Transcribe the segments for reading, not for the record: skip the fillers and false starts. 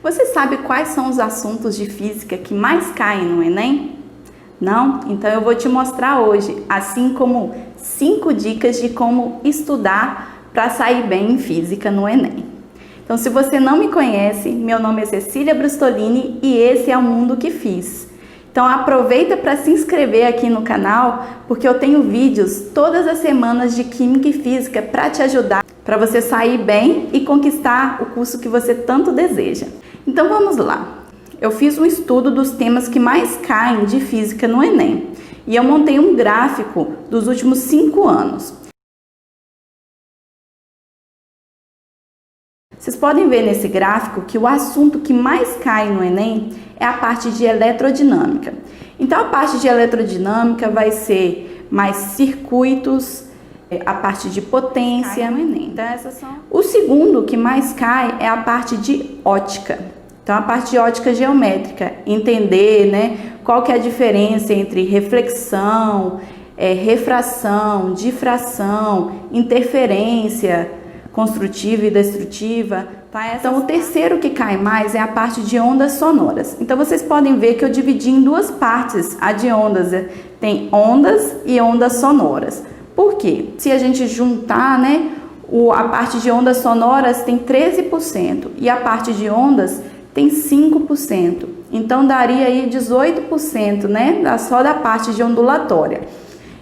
Você sabe quais são os assuntos de física que mais caem no Enem? Não? Então eu vou te mostrar hoje, assim como 5 dicas de como estudar para sair bem em física no Enem. Então, se você não me conhece, meu nome é Cecília Brustolini e esse é o Mundo que Fiz. Então aproveita para se inscrever aqui no canal, porque eu tenho vídeos todas as semanas de Química e Física para te ajudar, para você sair bem e conquistar o curso que você tanto deseja. Então vamos lá. Eu fiz um estudo dos temas que mais caem de Física no Enem e eu montei um gráfico dos últimos 5 anos. Vocês podem ver nesse gráfico que o assunto que mais cai no Enem é a parte de eletrodinâmica. Então a parte de eletrodinâmica vai ser mais circuitos, a parte de potência no Enem. Então, o segundo que mais cai é a parte de ótica. Então a parte de ótica geométrica, entender, qual que é a diferença entre reflexão, refração, difração, interferência construtiva e destrutiva, tá? Então o terceiro que cai mais é a parte de ondas sonoras. Então vocês podem ver que eu dividi em 2 partes a de ondas, tem ondas e ondas sonoras. Por quê? Se a gente juntar, a parte de ondas sonoras tem 13% e a parte de ondas tem 5%. Então daria aí 18%, só da parte de ondulatória.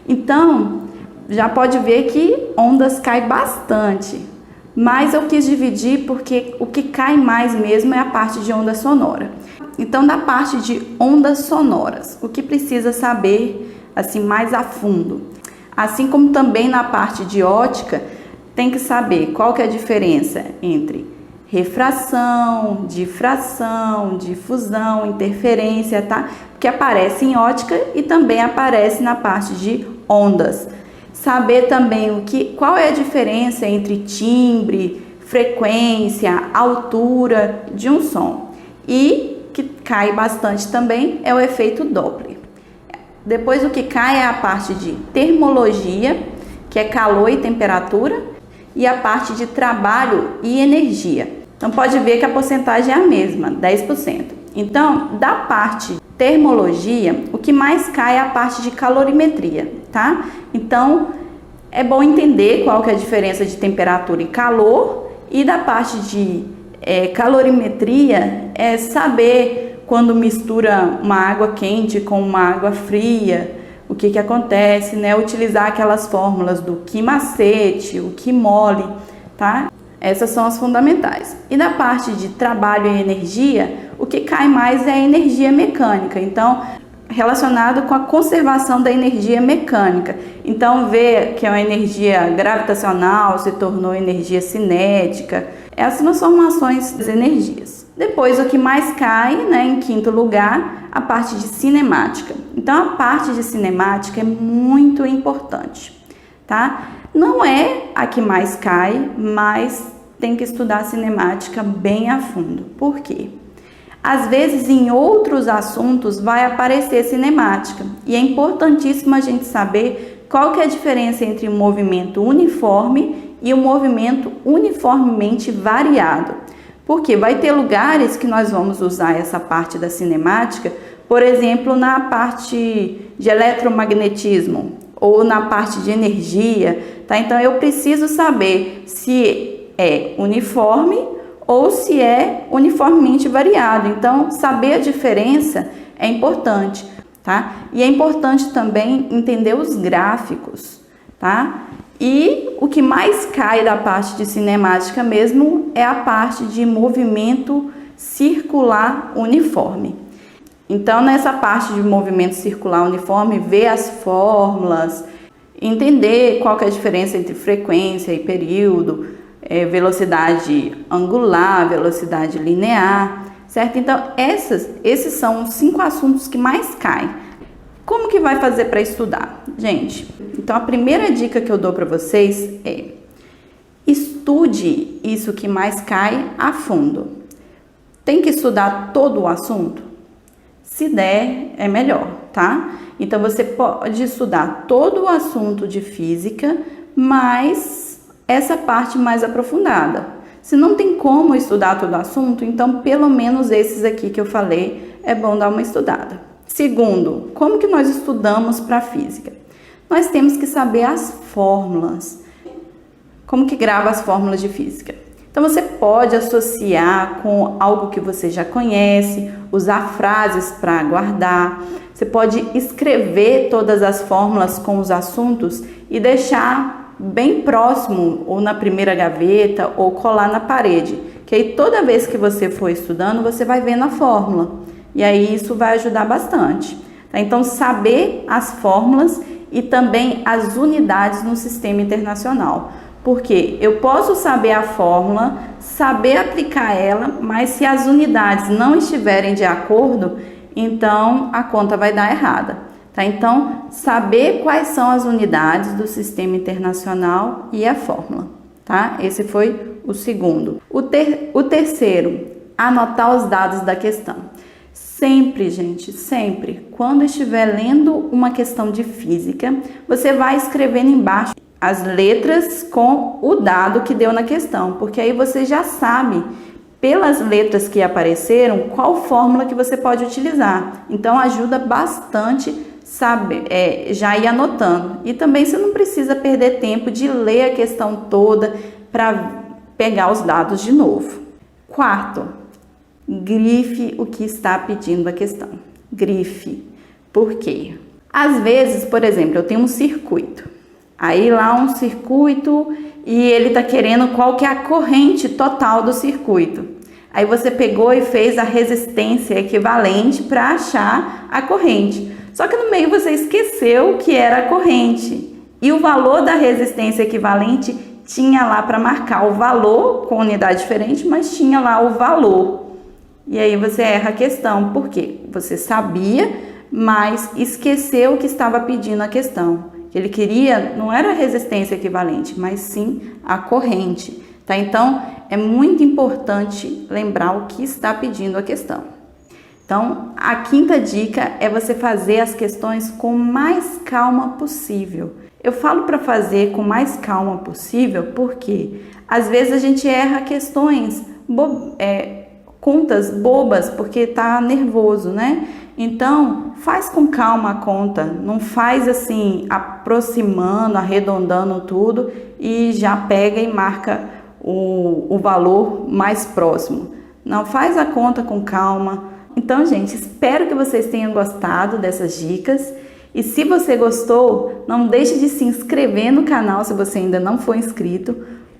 Então já pode ver que ondas cai bastante. Mas eu quis dividir porque o que cai mais mesmo é a parte de onda sonora. Então, da parte de ondas sonoras, o que precisa saber assim mais a fundo? Assim como também na parte de ótica, tem que saber qual que é a diferença entre refração, difração, difusão, interferência, tá? Que aparece em ótica e também aparece na parte de ondas. Saber também qual é a diferença entre timbre, frequência, altura de um som. E que cai bastante também é o efeito Doppler. Depois o que cai é a parte de termologia, que é calor e temperatura, e a parte de trabalho e energia. Então pode ver que a porcentagem é a mesma, 10%. Então, da parte termologia, o que mais cai é a parte de calorimetria, tá? Então, é bom entender qual que é a diferença de temperatura e calor, e da parte de calorimetria, é saber quando mistura uma água quente com uma água fria, o que acontece, utilizar aquelas fórmulas do Qui macete, o Qui mole, tá? Essas são as fundamentais. E da parte de trabalho e energia, o que cai mais é a energia mecânica. Então, relacionado com a conservação da energia mecânica. Então, ver que a energia gravitacional se tornou energia cinética. Essas transformações das energias. Depois, o que mais cai, em 5º lugar, a parte de cinemática. Então, a parte de cinemática é muito importante, tá? Não é a que mais cai, mas tem que estudar a cinemática bem a fundo. Por quê? Às vezes, em outros assuntos, vai aparecer cinemática. E é importantíssimo a gente saber qual que é a diferença entre o movimento uniforme e o movimento uniformemente variado. Porque vai ter lugares que nós vamos usar essa parte da cinemática, por exemplo, na parte de eletromagnetismo ou na parte de energia, tá? Então, eu preciso saber se é uniforme ou se é uniformemente variado. Então, saber a diferença é importante, tá? E é importante também entender os gráficos, tá? E o que mais cai da parte de cinemática mesmo é a parte de movimento circular uniforme. Então, nessa parte de movimento circular uniforme, ver as fórmulas, entender qual que é a diferença entre frequência e período, velocidade angular, velocidade linear, certo? Então, esses são os 5 assuntos que mais caem. Como que vai fazer para estudar? Gente, então a primeira dica que eu dou para vocês é: estude isso que mais cai a fundo. Tem que estudar todo o assunto? Se der, é melhor, tá? Então, você pode estudar todo o assunto de física, mas essa parte mais aprofundada. Se não tem como estudar todo o assunto, então pelo menos esses aqui que eu falei é bom dar uma estudada. Segundo, como que nós estudamos para física? Nós temos que saber as fórmulas. Como que grava as fórmulas de física? Então você pode associar com algo que você já conhece, usar frases para guardar. Você pode escrever todas as fórmulas com os assuntos e deixar bem próximo, ou na primeira gaveta, ou colar na parede. Que aí toda vez que você for estudando, você vai vendo a fórmula. E aí isso vai ajudar bastante. Tá? Então saber as fórmulas e também as unidades no sistema internacional. Porque eu posso saber a fórmula, saber aplicar ela, mas se as unidades não estiverem de acordo, então a conta vai dar errada. Tá? Então, saber quais são as unidades do sistema internacional e a fórmula. Tá? Esse foi o segundo. O terceiro, anotar os dados da questão. Sempre, gente, sempre, quando estiver lendo uma questão de física, você vai escrevendo embaixo as letras com o dado que deu na questão, porque aí você já sabe, pelas letras que apareceram, qual fórmula que você pode utilizar. Então ajuda bastante saber, já ir anotando. E também você não precisa perder tempo de ler a questão toda para pegar os dados de novo. Quarto, grife o que está pedindo a questão. Grife. Por quê? Às vezes, por exemplo, eu tenho um circuito. Aí lá um circuito e ele está querendo qual que é a corrente total do circuito. Aí você pegou e fez a resistência equivalente para achar a corrente. Só que no meio você esqueceu que era a corrente. E o valor da resistência equivalente tinha lá para marcar o valor, com unidade diferente, mas tinha lá o valor. E aí você erra a questão. Por quê? Você sabia, mas esqueceu o que estava pedindo a questão. Que ele queria não era a resistência equivalente, mas sim a corrente, tá? Então, é muito importante lembrar o que está pedindo a questão. Então, a quinta dica é você fazer as questões com mais calma possível. Eu falo para fazer com mais calma possível porque às vezes a gente erra questões, contas bobas, porque tá nervoso, né? Então, faz com calma a conta, não faz assim, aproximando, arredondando tudo e já pega e marca o valor mais próximo. Não, faz a conta com calma. Então, gente, espero que vocês tenham gostado dessas dicas. E se você gostou, não deixe de se inscrever no canal se você ainda não for inscrito,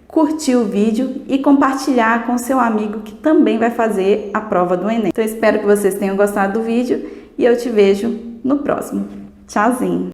curtir o vídeo e compartilhar com seu amigo que também vai fazer a prova do Enem. Então, espero que vocês tenham gostado do vídeo e eu te vejo no próximo. Tchauzinho!